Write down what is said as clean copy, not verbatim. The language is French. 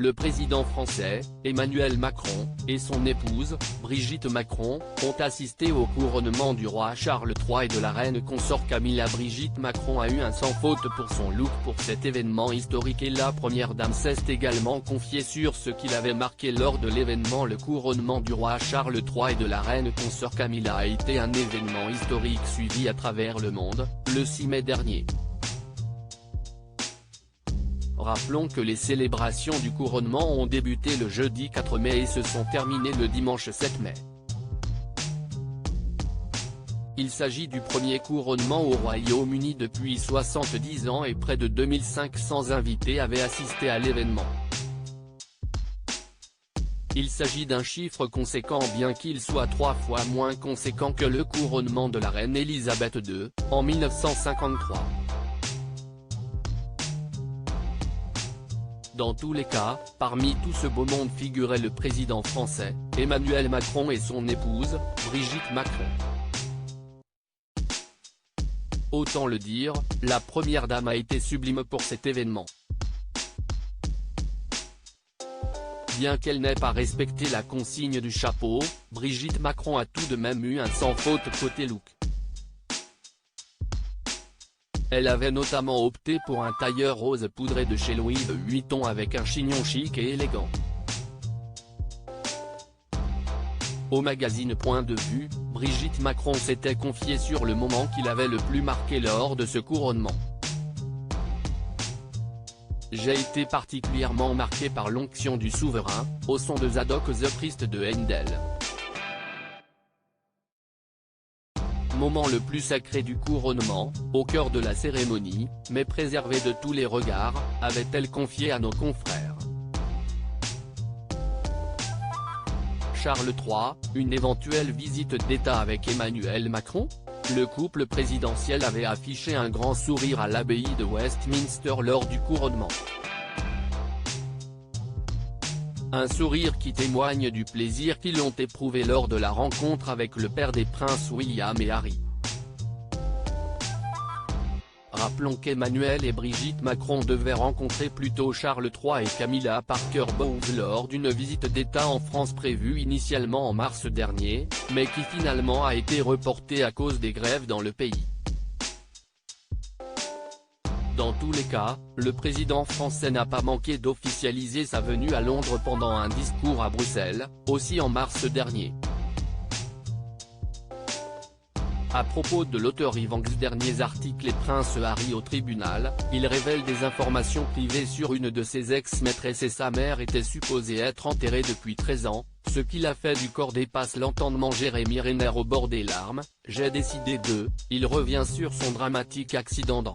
Le président français, Emmanuel Macron, et son épouse, Brigitte Macron, ont assisté au couronnement du roi Charles III et de la reine consort Camilla. Brigitte Macron a eu un sans faute pour son look pour cet événement historique et la première dame s'est également confiée sur ce qui l'avait marqué lors de l'événement. Le couronnement du roi Charles III et de la reine consort Camilla a été un événement historique suivi à travers le monde, le 6 mai dernier. Rappelons que les célébrations du couronnement ont débuté le jeudi 4 mai et se sont terminées le dimanche 7 mai. Il s'agit du premier couronnement au Royaume-Uni depuis 70 ans et près de 2500 invités avaient assisté à l'événement. Il s'agit d'un chiffre conséquent bien qu'il soit 3 fois moins conséquent que le couronnement de la reine Elisabeth II, en 1953. Dans tous les cas, parmi tout ce beau monde figurait le président français, Emmanuel Macron et son épouse, Brigitte Macron. Autant le dire, la première dame a été sublime pour cet événement. Bien qu'elle n'ait pas respecté la consigne du chapeau, Brigitte Macron a tout de même eu un sans faute côté look. Elle avait notamment opté pour un tailleur rose poudré de chez Louis Vuitton avec un chignon chic et élégant. Au magazine Point de Vue, Brigitte Macron s'était confiée sur le moment qui l'avait le plus marqué lors de ce couronnement. J'ai été particulièrement marqué par l'onction du souverain, au son de Zadok the Priest de Handel. Moment le plus sacré du couronnement, au cœur de la cérémonie, mais préservé de tous les regards, avait-elle confié à nos confrères. Charles III, une éventuelle visite d'État avec Emmanuel Macron? Le couple présidentiel avait affiché un grand sourire à l'abbaye de Westminster lors du couronnement. Un sourire qui témoigne du plaisir qu'ils ont éprouvé lors de la rencontre avec le père des princes William et Harry. Rappelons qu'Emmanuel et Brigitte Macron devaient rencontrer plutôt Charles III et Camilla Parker Bowles lors d'une visite d'État en France prévue initialement en mars dernier, mais qui finalement a été reportée à cause des grèves dans le pays. Dans tous les cas, le président français n'a pas manqué d'officialiser sa venue à Londres pendant un discours à Bruxelles, aussi en mars dernier. À propos de l'auteur Yvan X derniers articles et Prince Harry au tribunal, il révèle des informations privées sur une de ses ex-maîtresses et sa mère était supposée être enterrée depuis 13 ans, ce qui l'a fait du corps dépasse l'entendement. Jérémy Renner au bord des larmes, j'ai décidé de, il revient sur son dramatique accident dans